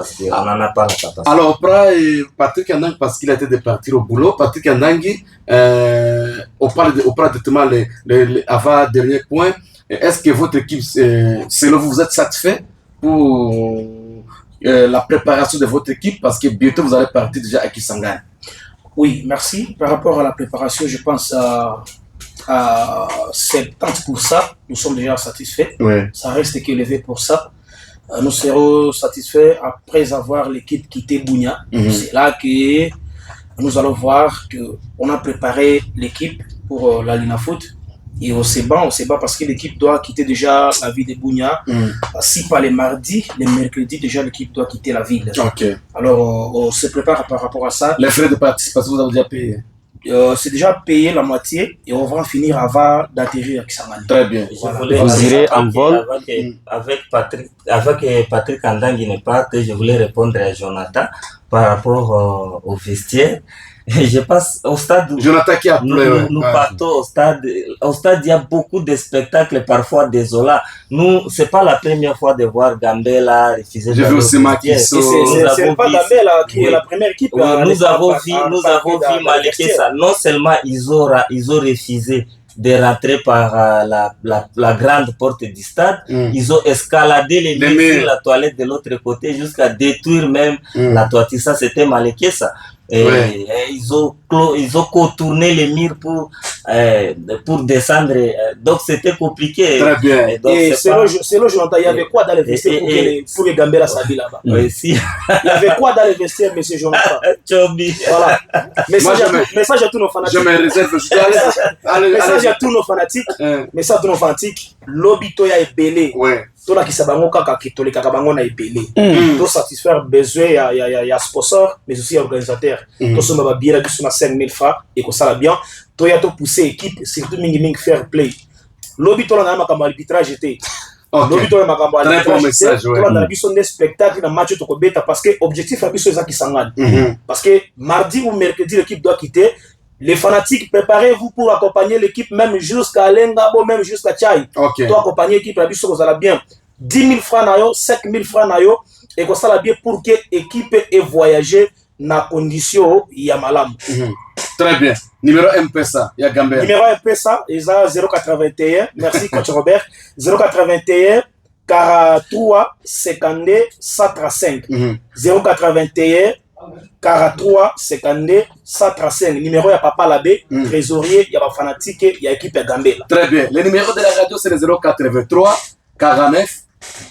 parce qu'on n'en a pas la capacité. Alors, Patrick Andangi, parce qu'il a été de partir au boulot, Patrick Andangi, on parle directement avant dernier point. Est-ce que votre équipe, selon vous êtes satisfait pour la préparation de votre équipe? Parce que bientôt vous allez partir déjà à Kisangani. Oui, merci. Par rapport à la préparation, je pense à 70%, nous sommes déjà satisfaits. Oui. Ça reste qu'élevé pour ça. Nous serons satisfaits après avoir l'équipe quitté Bunia. C'est là que nous allons voir qu'on a préparé l'équipe pour la Lina Foot. Et on se bat parce que l'équipe doit quitter déjà la ville de Bunia. Si pas les mardis, les mercredis, déjà l'équipe doit quitter la ville. Okay. Alors on se prépare par rapport à ça. Les frais de participation, vous avez déjà payé? C'est déjà payé la moitié et on va en finir avant d'atterrir à Kisangani. Très bien. Voilà. Vous irez en vol avec Patrick Andangi n'est pas que je voulais répondre à Jonathan par rapport au vestiaire. Je passe au stade. Jonathan qui a pleuré. Nous partons au stade. Au stade, il y a beaucoup de spectacles parfois désolants. Nous, c'est pas la première fois de voir Gambela refuser. J'ai vu aussi Makiso. C'est pas Gambela qui est la première équipe. Oui, nous avons vu Malekesa. Non seulement ils ont refusé de rentrer par la grande porte du stade, ils ont escaladé les murs sur la toilette de l'autre côté jusqu'à détruire même la toiture. Ça, c'était Malekesa. Et ils ont contourné les murs pour descendre. Donc c'était compliqué. Très bien. Et selon Jonathan, il y avait quoi dans les vestiaires pour que Gambela s'habille là-bas? Il y avait quoi dans les vestiaires, monsieur Jonathan? Voilà. Message à tous nos fanatiques. Je me réserve. Message à tous nos fanatiques. Message à tous nos fanatiques. L'obito ya ebele. Tola ki sabango kaka kitole kaka bango na ebele. To satisfaire besoin ya sponsor mais aussi organisateur. To soma ba biera biso na 5000 francs et ko sala bien. To ya to pousser équipe surtout mingi fair play. L'obito la na makambo arbitrage était. L'obito la makambo arbitrage. To la na biso des spectacle na match to ko beta parce que objectif a biso ezaki sangani. Parce que mardi ou mercredi l'équipe doit quitter. Les fanatiques, préparez-vous pour accompagner l'équipe même jusqu'à Lengabo, même jusqu'à Tchaï. Toi, accompagner l'équipe, la biso, ça va bien. 10 000 francs, 5 000 francs, et ça va bien pour que l'équipe ait voyagé dans la condition Yamalam. Très bien. Numéro MPSA, il y a Gambia. Numéro MPSA, il y a 081. Merci, coach Robert. 081 43 52 135. 081 43 52 135. Numéro ya Papa Labé, trésorier, il y a des fanatiques, il y a l'équipe Gambela. Très bien. Le numéro de la radio, c'est le 083 49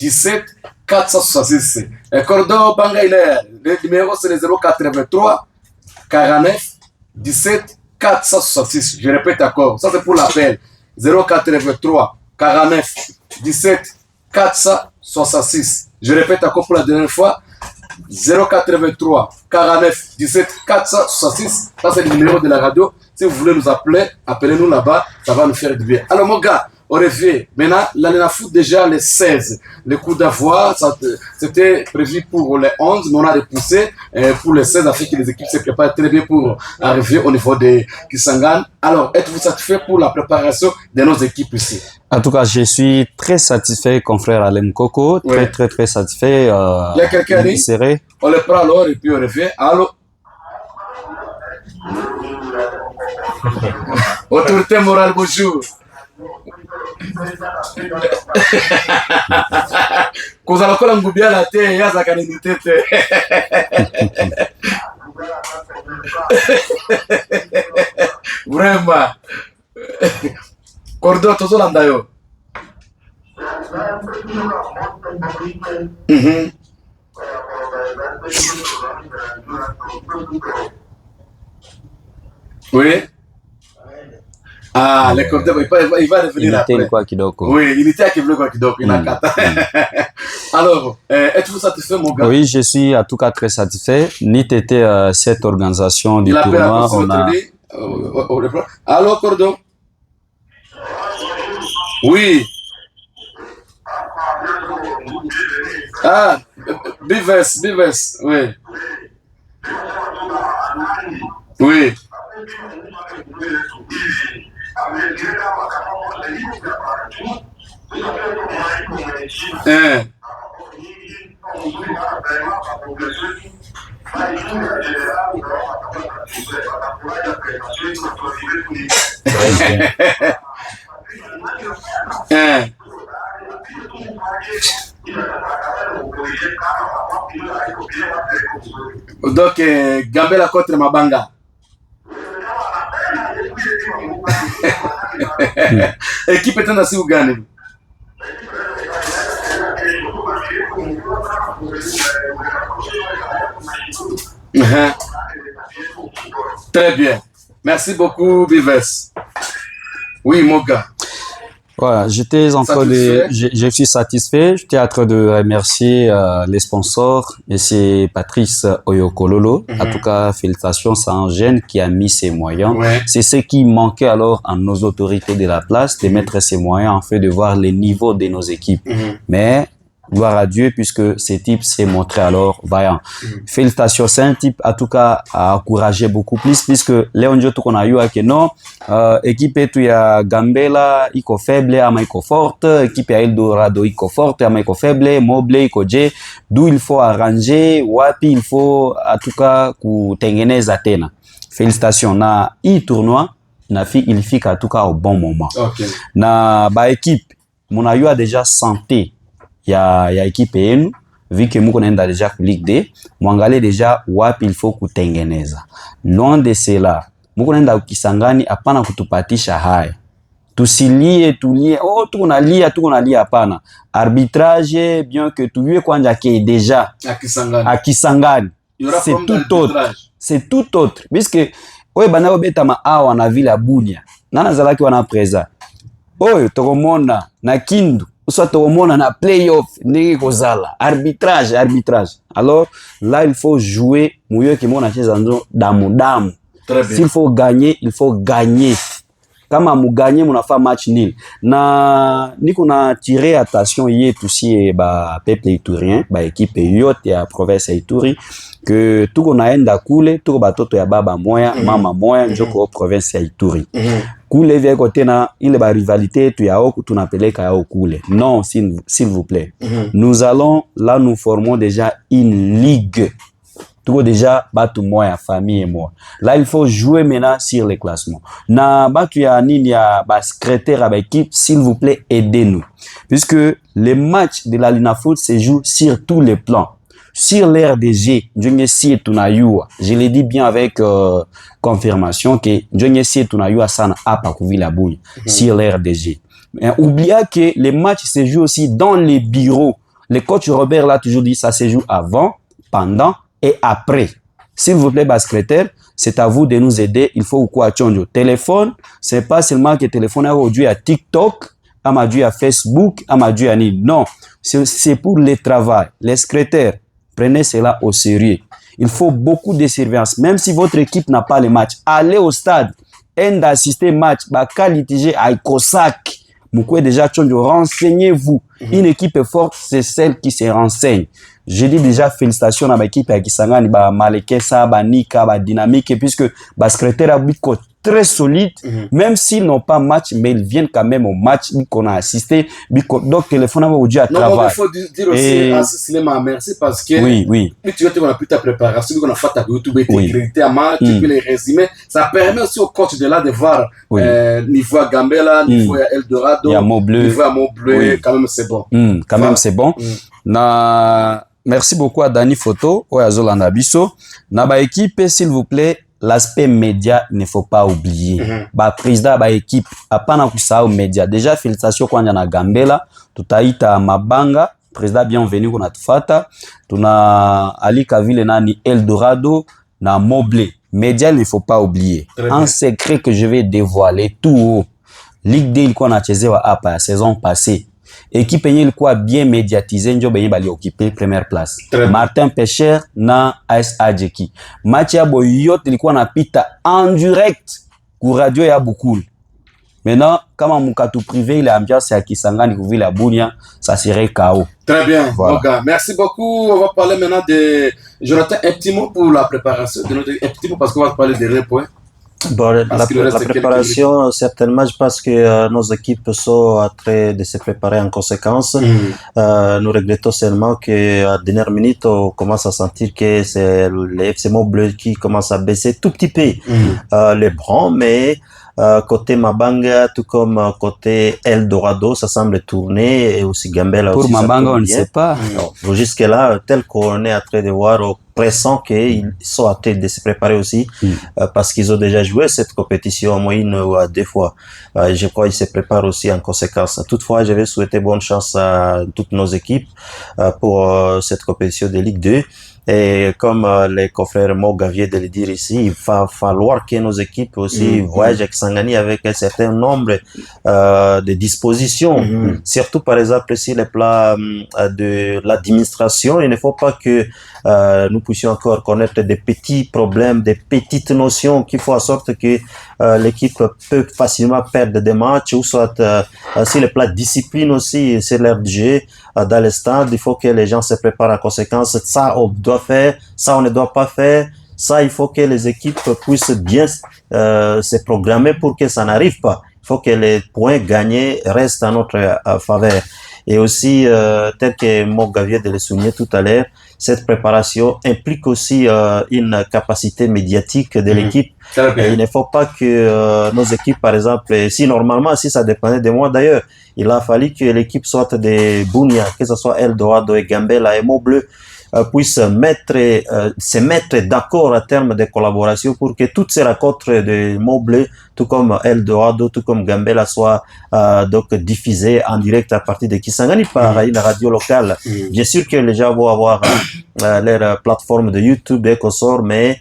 17 466. Et Cordo Bangaïler, le numéro, c'est le 083 49 17 466. Je répète encore. Ça, c'est pour l'appel. 083 49 17 466. Je répète encore pour la dernière fois. 083 49 17 466. Ça, c'est le numéro de la radio. Si vous voulez nous appeler, appelez-nous là-bas. Ça va nous faire du bien. Alors, mon gars, on revient. Maintenant, l'Alena Foot, déjà le 16. Le coup d'avoir, c'était prévu pour les 11, mais on a repoussé pour les 16 afin que les équipes se préparent très bien pour arriver au niveau de Kisangani. Alors, êtes-vous satisfait pour la préparation de nos équipes ici? En tout cas, je suis très satisfait, confrère Alem Coco. Très satisfait. Il y a quelqu'un ici? On le prend alors et puis on revient. Allô? Autorité morale, bonjour. Kuzala kola ngubia la te yaza kanini tete. Vraiment. Cordo tozolanda yo. Oui. Ah, le Cordo, il va revenir après. Oui, il était à Kiblo Kidoko, il a kata. Alors, êtes-vous satisfait, mon gars? Oui, je suis en tout cas très satisfait. NIT cette organisation du tournoi. On a... Allô, Cordo? Oui. Ah, Bives, oui. Oui. Donc, Gambela contre Mabanga. Équipe est ainsi ou gagne. Très bien. Merci beaucoup, Bives. Oui, mon gars. Voilà, je suis satisfait. J'étais en train de remercier les sponsors et c'est Patrice Oyokololo. En tout cas, félicitations, c'est un jeune qui a mis ses moyens. Ouais. C'est ce qui manquait alors à nos autorités de la place, de mettre ses moyens en fait de voir les niveaux de nos équipes. Mais gloire à Dieu puisque ce type s'est montré alors vaillant. Félicitations, c'est un type en tout cas à encourager beaucoup plus puisque Léon Dioto qu'on a eu que non, équipe tu ya Gambela iko faible ama iko forte, équipe ya Eldorado iko forte ama iko faible, Moble iko je, d'où il faut arranger, wapi il faut en tout cas kutengeneza tena. Félicitations na hii tournoi na il fika en tout cas au bon moment. Okay. Na ba équipe mon a déjà santé ya équipe yenu vu que muko naenda déjà ku Ligue 2 muangalie déjà wapi il faut kutengeneza. Loin de cela muko naenda Kisangani hapana kutupatisha haya, tusilie tulie tuko nalia hapana. Arbitrage bien que tuyue kwanja ke déjà à Kisangani c'est tout autre puisque oye bana obeta ma awa na ville ya Bunia nana zalaki wana presa oyo tokomona na Kindu soit tokomona na playoff ndenge kozala arbitrage. Alors là il faut jouer mouyo ki mona cheza damu. S'il faut gagner, il faut gagner. Kama mu gagner munafa match nil. Na niko na tirer attention yetu si ba peuple iturien, ba équipe yote ya province ya Ituri que tuko naenda kule tuko batoto ya baba moya mama moya njoko province ya Ituri. Kule vya kote na ile ba rivalité tu ya oku tunapeleka ya okule. Non, s'il vous plaît. Nous allons là nous formons déjà une ligue. Tout déjà batu moya famille et moi. Là il faut jouer maintenant sur les classements. Na batu ya nini ya ba secrétaire à équipe, s'il vous plaît, aidez-nous. Puisque les matchs de la Lina Foot se jouent sur tous les plans. Sur l'RDG, je l'ai dit bien avec confirmation que sana apa kuvila bunya sur l'RDG. Oubliez que les matchs se jouent aussi dans les bureaux. Le coach Robert l'a toujours dit, ça se joue avant, pendant et après. S'il vous plaît, bas secrétaire, c'est à vous de nous aider. Il faut quoi changer. Téléphone, c'est pas seulement que téléphone aujourd'hui à TikTok, amadou à Facebook, amadou à Nil. Non, c'est pour le travail. Les secrétaires, prenez cela au sérieux. Il faut beaucoup de surveillance. Même si votre équipe n'a pas les matchs, allez au stade et d'assister match. Bah, qualité à Kosak. Vous pouvez déjà changer. Renseignez-vous. Une équipe forte, c'est celle qui se renseigne. Je dis déjà félicitations à l'équipe à Kisangani, ba Malekesa, ba Nika, ba Dynamique, puisque ba secrétaire a Biko très solide, même s'ils n'ont pas match, mais ils viennent quand même au match qu'on a assisté. Donc, téléphone à aujourd'hui à travail. Non, il faut dire aussi à Cinéma merci parce que oui. Tu vois, on a pu ta préparation, on a fait ta YouTube, tu à match, tu peux les résumer. Ça permet aussi au coach de là de voir niveau à Gambela, niveau à Eldorado, niveau à Montbleu, quand même c'est bon. Quand même c'est bon. Merci beaucoup à Dani Photo, Oyazolanda Bisso. Na ba équipe, s'il vous plaît, l'aspect média, il ne faut pas oublier. Ba président, ba équipe, apana kusahau média. Déjà, félicitations kwa na Gambela, tutaita Mabanga, président bienvenue qu'on a tufata. Tuna Ali Kavile nani Eldorado, na Moblé. Média, il ne faut pas oublier. Un secret que je vais dévoiler tout haut. Ligue 2, il qu'on a chezewa apa, la saison passée. Équipe il quoi bien médiatisé njo benye bali occuper première place. Martin Pécher na AS Adjeki. Match ya boyot ilikuwa napita en direct ku radio ya Bukul. Maintenant kama mukatu privé il ambiance ya Kisangani ku ville ya Bunia, ça serait KO. Très bien. Voilà. Mon gars, merci beaucoup. On va parler maintenant de Jonathan, un petit mot pour la préparation de notre un petit mot parce qu'on va parler des points. Bon, la préparation, certainement, je pense que nos équipes sont en train de se préparer en conséquence. Nous regrettons seulement qu'à dernière minute, on commence à sentir que c'est les FC Bleu qui commencent à baisser tout petit peu les bras, mais côté Mabanga, tout comme côté Eldorado, ça semble tourner, et aussi Gambela pour aussi. Pour Mabanga, on ne sait pas. Jusque-là, tel qu'on est en train de voir, pressant qu'ils sont en train de se préparer aussi, parce qu'ils ont déjà joué cette compétition en moyenne ou à 2 fois. Je crois qu'ils se préparent aussi en conséquence. Toutefois, je vais souhaiter bonne chance à toutes nos équipes pour cette compétition de Ligue 2. Et comme les confrères Moga viennent de le dire ici, il va falloir que nos équipes aussi voyagent avec Sangani avec un certain nombre de dispositions. Surtout, par exemple, sur les plats de l'administration, il ne faut pas que nous puissions encore connaître des petits problèmes, des petites notions qui font en sorte que l'équipe peut facilement perdre des matchs, ou soit sur les plats de discipline aussi, c'est l'air de jeu dans le stade. Il faut que les gens se préparent en conséquence. Ça, on doit faire, ça, on ne doit pas faire. Ça, il faut que les équipes puissent bien se programmer pour que ça n'arrive pas. Il faut que les points gagnés restent en notre faveur. Et aussi, tel que Moga vient de le souligner tout à l'heure, cette préparation implique aussi une capacité médiatique de l'équipe. Et il ne faut pas que nos équipes, par exemple, si normalement, si ça dépendait de moi d'ailleurs, il a fallu que l'équipe soit des Bunia, que ce soit Eldorado et Gambela et Montbleu, puissent se mettre d'accord à terme de collaboration pour que toutes ces rencontres de Montbleu, tout comme Eldorado, tout comme Gambela, soient donc diffusées en direct à partir de Kisangani par une radio locale. Bien sûr que les gens vont avoir leur plateforme de YouTube et consorts, mais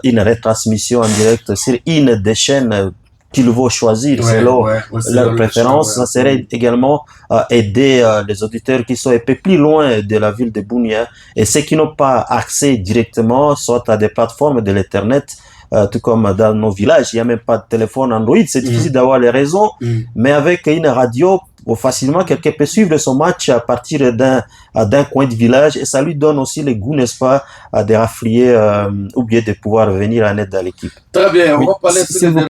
une retransmission en direct sur une des chaînes qu'ils vont choisir selon leur préférence. Ça serait également aider les auditeurs qui sont un peu plus loin de la ville de Bunia et ceux qui n'ont pas accès directement soit à des plateformes de l'internet, tout comme dans nos villages, il n'y a même pas de téléphone Android, c'est difficile d'avoir les réseaux, mais avec une radio, facilement quelqu'un peut suivre son match à partir d'un coin de village, et ça lui donne aussi le goût, n'est-ce pas, de rafflier ou bien de pouvoir venir en aide à l'équipe. Très bien, on va parler